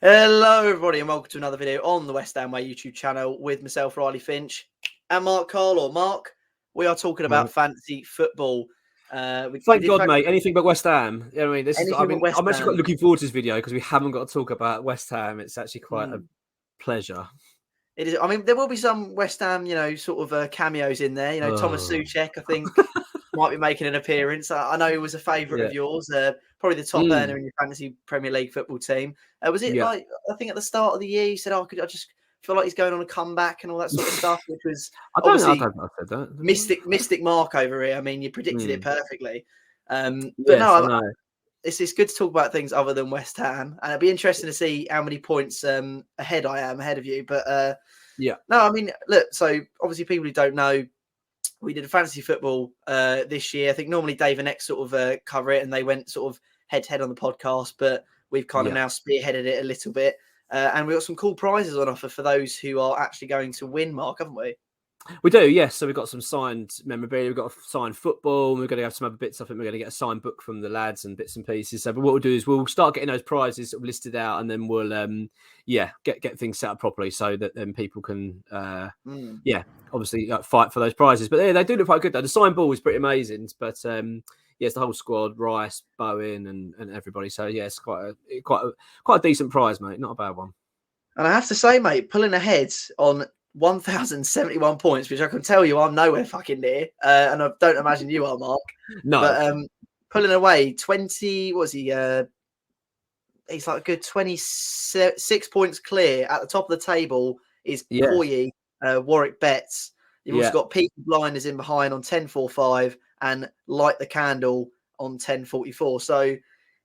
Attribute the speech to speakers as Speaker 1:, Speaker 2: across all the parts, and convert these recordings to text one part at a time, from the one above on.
Speaker 1: Hello, everybody, and welcome to another video on the West Ham Way YouTube channel with myself, Riley Finch, and Mark Carlaw. Mark, we are talking about fantasy football.
Speaker 2: Thank God, mate. Anything but West Ham. You know what I mean,
Speaker 1: West
Speaker 2: I'm actually quite looking forward to this video because we haven't got to talk about West Ham. It's actually quite a pleasure.
Speaker 1: It is. I mean, there will be some West Ham, sort of cameos in there. Thomas Souček, I think, might be making an appearance. I know he was a favourite of yours. Probably the top earner in your fantasy Premier League football team. Was it like, I think at the start of the year, you said, I just feel like he's going on a comeback and all that sort of stuff, which was
Speaker 2: I don't know if I said that.
Speaker 1: Mystic Mark over here. I mean, you predicted it perfectly.
Speaker 2: But no,
Speaker 1: it's good to talk about things other than West Ham, and it'd be interesting to see how many points ahead I am ahead of you. But no, I mean, look. So obviously, people who don't know, we did a fantasy football this year. I think normally Dave and X sort of cover it, and they went sort of head to head on the podcast. But we've kind of now spearheaded it a little bit, and we've got some cool prizes on offer for those who are actually going to win. Mark, haven't we?
Speaker 2: We do, yes. So we've got some signed memorabilia, we've got a signed football, and we're going to have some other bits. I think we're going to get a signed book from the lads and bits and pieces. So, but what we'll do is we'll start getting those prizes sort of listed out, and then we'll, get things set up properly so that then people can, obviously fight for those prizes. But they do look quite good though. The signed ball is pretty amazing. But it's the whole squad: Rice, Bowen, and everybody. So yeah, it's quite a decent prize, mate. Not a bad one.
Speaker 1: And I have to say, mate, pulling ahead on 1,071 points, which I can tell you I'm nowhere fucking near, and I don't imagine you are, Mark.
Speaker 2: No,
Speaker 1: but pulling away 20, what was he? He's like a good 26 points clear at the top of the table. Is Poye, Warwick Betts. You've also got Peter Blinders in behind on 10.45 and Light the Candle on 10.44. So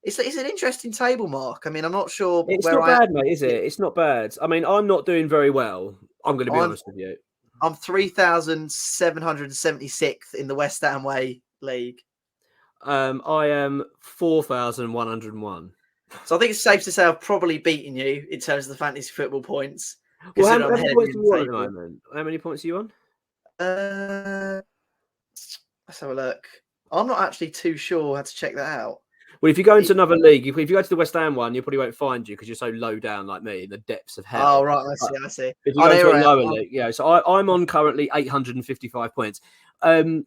Speaker 1: it's an interesting table, Mark. I mean, I'm not sure.
Speaker 2: It's not bad, mate, is it? It's not bad. I mean, I'm not doing very well. I'm going to be honest with you.
Speaker 1: I'm 3,776th in the West Ham Way League.
Speaker 2: I am 4,101.
Speaker 1: So I think it's safe to say I've probably beaten you in terms of the fantasy football points.
Speaker 2: Well, how many points are you on at the moment? How many points are you on?
Speaker 1: Let's have a look. I'm not actually too sure how to check that out.
Speaker 2: Well, if you go into another league, if you go to the West Ham one, you probably won't find you because you're so low down like me in the depths of hell.
Speaker 1: Oh, right. I see.
Speaker 2: If you go to a lower league, so I'm on currently 855 points,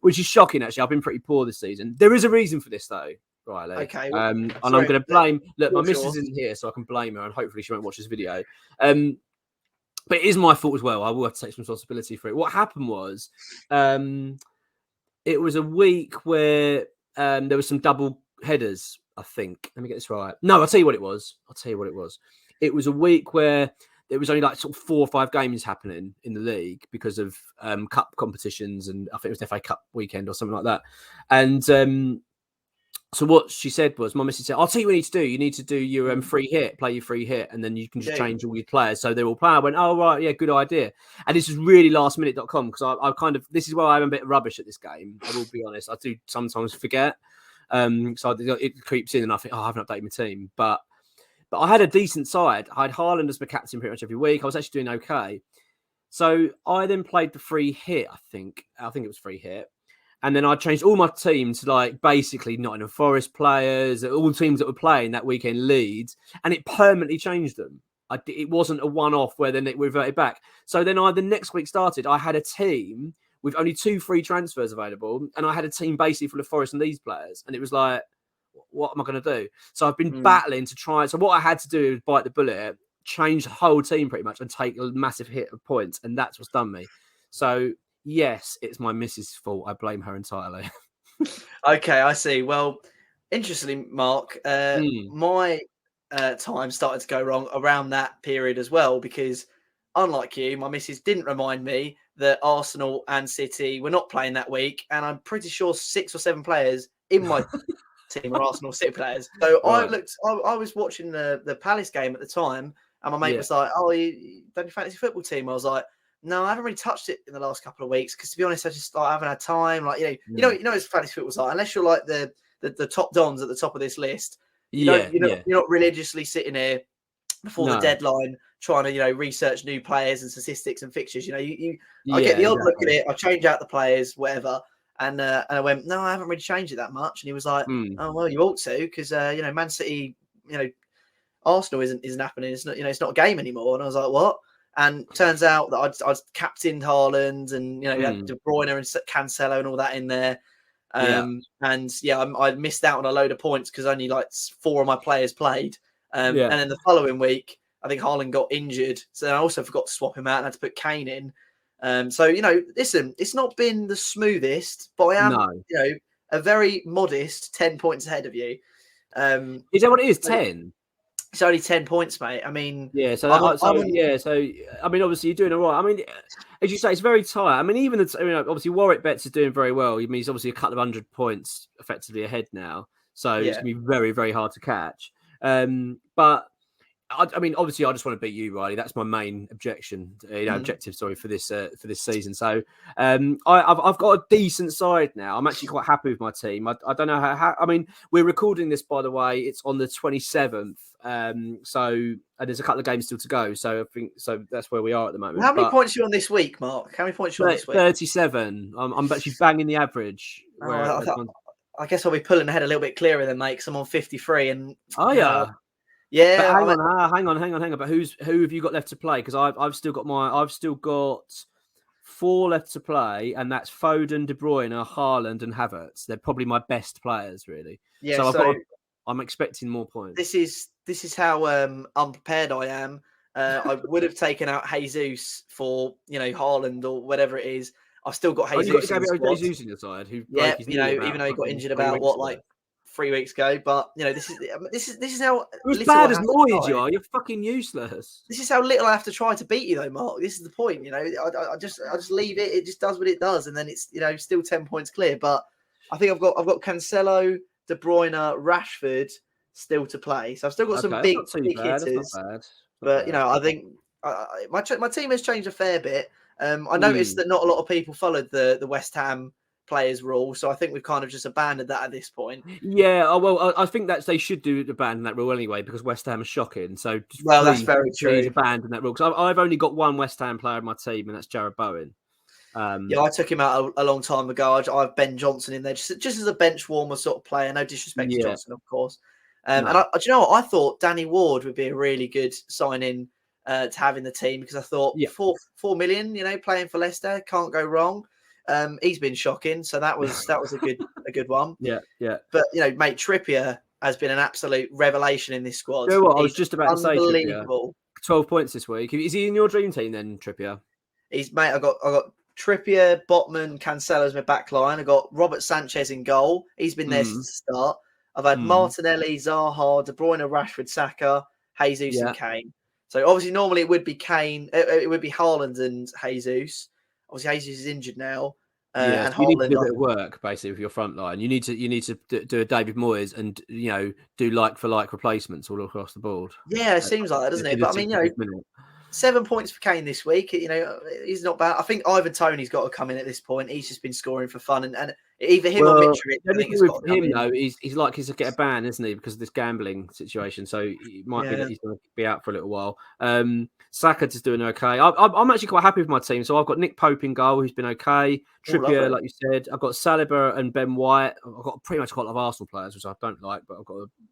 Speaker 2: which is shocking, actually. I've been pretty poor this season. There is a reason for this, though, Riley.
Speaker 1: Okay.
Speaker 2: And I'm going to blame... Look, my missus isn't here, so I can blame her, and hopefully she won't watch this video. But it is my fault as well. I will have to take some responsibility for it. What happened was it was a week where there was some double headers, I think. Let me get this right. No, I'll tell you what it was. It was a week where there was only like sort of 4 or 5 games happening in the league because of cup competitions, and I think it was the FA Cup weekend or something like that. And so what she said was, my missus said, I'll tell you what you need to do. You need to do your free hit, play your free hit, and then you can just change all your players. So they're all playing. I went, oh, right, yeah, good idea. And this is really lastminute.com because I kind of, this is where I'm a bit rubbish at this game. I will be honest. I do sometimes forget. So it creeps in and I think, I haven't updated my team. But I had a decent side. I had Haaland as my captain pretty much every week. I was actually doing okay. So I then played the free hit, I think it was free hit. And then I changed all my teams to like basically Nottingham Forest players, all teams that were playing that weekend, Leeds, and it permanently changed them. It wasn't a one-off where then it reverted back. So then the next week started, I had a team with only 2 free transfers available, and I had a team basically full of Forest and Leeds players. And it was like, what am I going to do? So I've been battling to try. So what I had to do was bite the bullet, change the whole team pretty much, and take a massive hit of points. And that's what's done me. So yes, it's my missus' fault. I blame her entirely.
Speaker 1: Okay, I see. Well, interestingly, Mark, my time started to go wrong around that period as well, because unlike you, my missus didn't remind me that Arsenal and City were not playing that week. And I'm pretty sure 6 or 7 players in my team are Arsenal City players. So right. I was watching the Palace game at the time, and my mate was like, oh, you done your fantasy football team? I was like, no, I haven't really touched it in the last couple of weeks because, to be honest, I haven't had time. Like, you know, it's fantasy football's like, unless you're like the top dons at the top of this list, you're not religiously sitting here before the deadline trying to research new players and statistics and fixtures. I get the odd look at it, I change out the players, whatever, and I went, no, I haven't really changed it that much. And he was like, oh well, you ought to, because Man City, Arsenal isn't happening. It's not, it's not a game anymore. And I was like, what? And turns out that I'd captained Haaland, and we had De Bruyne and Cancelo and all that in there. And I missed out on a load of points because only like 4 of my players played. And then the following week, I think Haaland got injured, so I also forgot to swap him out and had to put Kane in. So listen, it's not been the smoothest, but I am a very modest 10 points ahead of you.
Speaker 2: Is that what it is? 10.
Speaker 1: It's only 10 points, mate. I mean,
Speaker 2: So I mean, obviously you're doing all right. I mean, as you say, it's very tight. I mean, even obviously Warwick Betts is doing very well. I mean, he's obviously a couple of 100 points effectively ahead now, so it's gonna be very, very hard to catch. But I mean, obviously, I just want to beat you, Riley. That's my main objective. Sorry, for this season. So, I've got a decent side now. I'm actually quite happy with my team. I don't know how. I mean, we're recording this, by the way. It's on the 27th. So there's a couple of games still to go. So I think that's where we are at the moment.
Speaker 1: How many points are you on this week, Mark? How many points are you on this week?
Speaker 2: 37. I'm actually banging the average.
Speaker 1: I guess I'll be pulling ahead a little bit clearer than Mike. I'm on 53. And
Speaker 2: yeah. But hang on. But who have you got left to play? Because I've still got 4 left to play, and that's Foden, De Bruyne, Haaland, and Havertz. They're probably my best players, really. Yeah. So I'm expecting more points.
Speaker 1: This is how unprepared I am. I would have taken out Jesus for Haaland or whatever it is. I've still got Jesus.
Speaker 2: Jesus in your side, who
Speaker 1: even though he got injured about 3 weeks ago, but this is how
Speaker 2: as bad as Moyes you are. You're fucking useless.
Speaker 1: This is how little I have to try to beat you, though, Mark. This is the point. I just leave it. It just does what it does, and then it's still 10 points clear. But I think I've got Cancelo, De Bruyne, Rashford still to play. So I've still got some big hitters. But I think my team has changed a fair bit. I noticed that not a lot of people followed the West Ham players rule, so I think we've kind of just abandoned that at this point.
Speaker 2: Yeah, well, I think that they should abandon that rule anyway, because West Ham is shocking. So
Speaker 1: that's very true.
Speaker 2: Abandon that rule, because I've only got one West Ham player in my team, and that's Jared Bowen.
Speaker 1: I took him out a long time ago. I have Ben Johnson in there just as a bench warmer sort of player. No disrespect to Johnson, of course. And do you know what? I thought Danny Ward would be a really good signing to have in the team, because I thought 4 million, playing for Leicester, can't go wrong. He's been shocking, so that was a good one.
Speaker 2: Yeah.
Speaker 1: But mate, Trippier has been an absolute revelation in this squad.
Speaker 2: You know what? I was just about to say, Trippier. 12 points this week. Is he in your dream team then, Trippier? I got Trippier, Botman, Cancelo as my back line. I got Robert Sanchez in goal. He's been there since the start. I've had Martinelli, Zaha, De Bruyne, Rashford, Saka, Jesus, and Kane. So obviously, normally it would be Kane. It would be Haaland and Jesus. Obviously, Jesus is injured now. And you need to do a bit of work basically with your front line. You need to do a David Moyes and do like for like replacements all across the board.
Speaker 1: Yeah, it seems like that, doesn't it? But I mean, 7 points for Kane this week. He's not bad. I think Ivan Toney's got to come in at this point. He's just been scoring for fun, and either him or Mitrovic. I think it's got to come in.
Speaker 2: He's likely to get a ban, isn't he, because of this gambling situation? So it might be that he's going to be out for a little while. Saka is doing okay. I'm actually quite happy with my team. So I've got Nick Pope in goal, who's been okay. Trippier, like you said. I've got Saliba and Ben White. I've got pretty much quite a lot of Arsenal players, which I don't like, but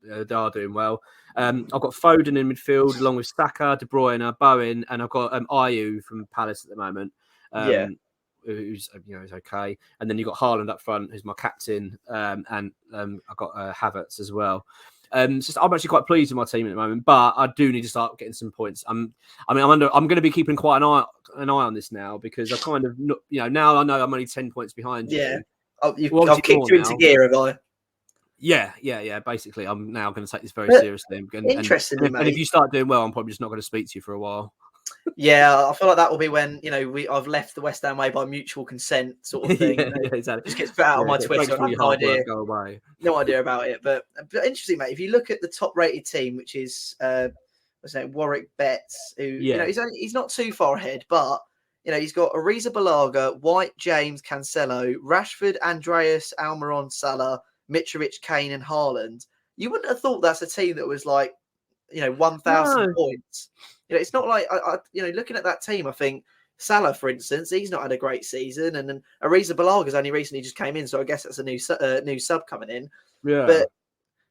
Speaker 2: they are doing well. I've got Foden in midfield, along with Saka, De Bruyne, Bowen, and I've got Ayew from Palace at the moment. Who's is okay. And then you've got Haaland up front, who's my captain, and I've got Havertz as well. I'm actually quite pleased with my team at the moment, but I do need to start getting some points. I'm going to be keeping quite an eye on this now, because I kind of now I know I'm only 10 points behind you.
Speaker 1: Yeah, I've kicked you into gear, have I?
Speaker 2: Yeah. Basically, I'm now going to take this very seriously.
Speaker 1: Interestingly,
Speaker 2: and if you start doing well, I'm probably just not going to speak to you for a while.
Speaker 1: Yeah, I feel like that will be when I've left the West Ham way by mutual consent, sort of thing.
Speaker 2: Exactly.
Speaker 1: Just gets put out on my Twitter. I have no idea about it. But interesting, mate. If you look at the top-rated team, which is Warwick Betts, who he's not too far ahead, but he's got Arrizabalaga, White, James, Cancelo, Rashford, Andreas, Almiron, Salah, Mitrovic, Kane, and Haaland. You wouldn't have thought that's a team that was like 1,000 points. It's not like looking at that team, I think Salah, for instance, he's not had a great season, and then Arrizabalaga has only recently just came in, so I guess that's a new sub coming in.
Speaker 2: Yeah.
Speaker 1: But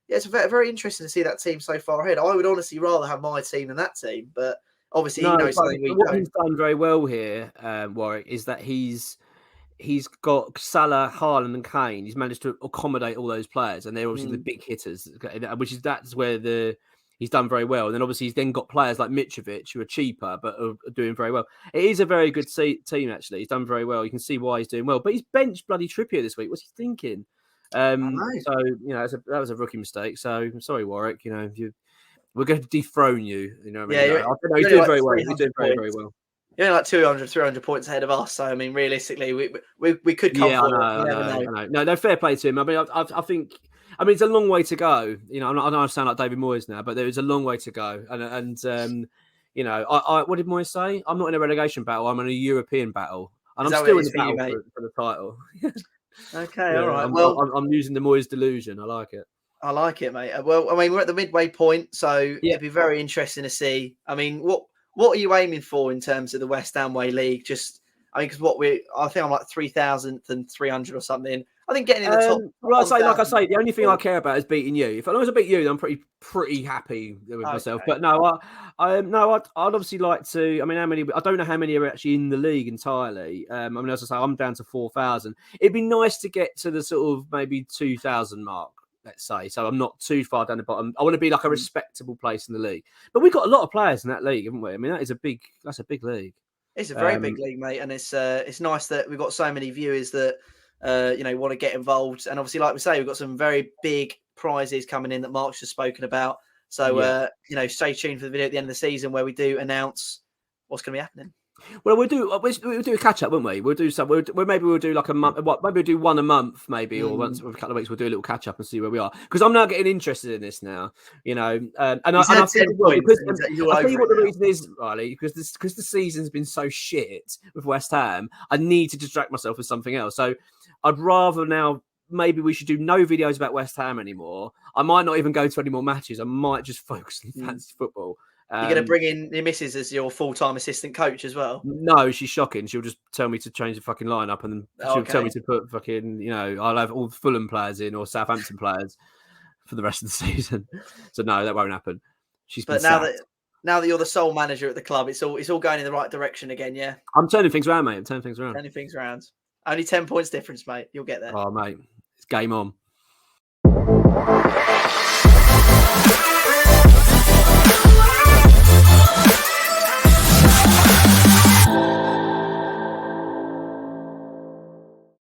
Speaker 1: yeah, it's very, very interesting to see that team so far ahead. I would honestly rather have my team than that team, but obviously he knows something we
Speaker 2: what
Speaker 1: don't.
Speaker 2: he's done very well here, Warwick, is that he's got Salah, Haaland, and Kane. He's managed to accommodate all those players, and they're obviously the big hitters, that's where he's done very well. And then obviously he's then got players like Mitrovic who are cheaper but are doing very well. It is a very good team actually. He's done very well. You can see why he's doing well. But he's benched bloody Trippier this week. What's he thinking? So that was a rookie mistake. So I'm sorry, Warwick. We're going to dethrone you. You know what I mean?
Speaker 1: Yeah,
Speaker 2: he's doing very well. He's doing very, very well.
Speaker 1: You're like 200, 300 points ahead of us. So, I mean, realistically, we could come forward.
Speaker 2: I know. No, fair play to him. I mean, I think, it's a long way to go. I know I sound like David Moyes now, but there is a long way to go. And what did Moyes say? I'm not in a relegation battle. I'm in a European battle. And I'm still in the battle for the title.
Speaker 1: Okay, all right.
Speaker 2: I'm using the Moyes delusion. I like it.
Speaker 1: I like it, mate. Well, I mean, we're at the midway point, so it'd be very interesting to see. I mean, what are you aiming for in terms of the West Ham Way League? Because I think I'm like 3,300 or something. I think getting in the top.
Speaker 2: Well, like I say, the only thing I care about is beating you. If I was to beat you, then I'm pretty happy with myself. But no, I'd obviously like to. I mean, I don't know how many are actually in the league entirely. As I say, I'm down to 4,000. It'd be nice to get to the sort of maybe 2,000 mark. Let's say, so I'm not too far down the bottom. I want to be like a respectable place in the league. But we've got a lot of players in that league, haven't we? I mean, that's a big league.
Speaker 1: It's a very big league, mate, and it's nice that we've got so many viewers that want to get involved. And obviously, like we say, we've got some very big prizes coming in that Mark's just spoken about. So stay tuned for the video at the end of the season where we do announce what's going to be happening.
Speaker 2: Well, we'll do a catch up, won't we? We'll do some. Maybe we'll do like a month. Maybe we'll do one a month, maybe, or once every couple of weeks we'll do a little catch up and see where we are. Because I'm now getting interested in this now, And I tell you what the reason is, Riley, because the season's been so shit with West Ham. I need to distract myself with something else. So I'd rather now. Maybe we should do no videos about West Ham anymore. I might not even go to any more matches. I might just focus on fantasy football.
Speaker 1: You're going to bring in your missus as your full-time assistant coach as well?
Speaker 2: No, she's shocking. She'll just tell me to change the fucking lineup, and then she'll tell me to put fucking, I'll have all Fulham players in or Southampton players for the rest of the season. So no, that won't happen.
Speaker 1: But now that you're the sole manager at the club, it's all going in the right direction again, yeah?
Speaker 2: I'm turning things around, mate. Turning things around.
Speaker 1: Only 10 points difference, mate. You'll get there.
Speaker 2: Oh, mate. It's game on.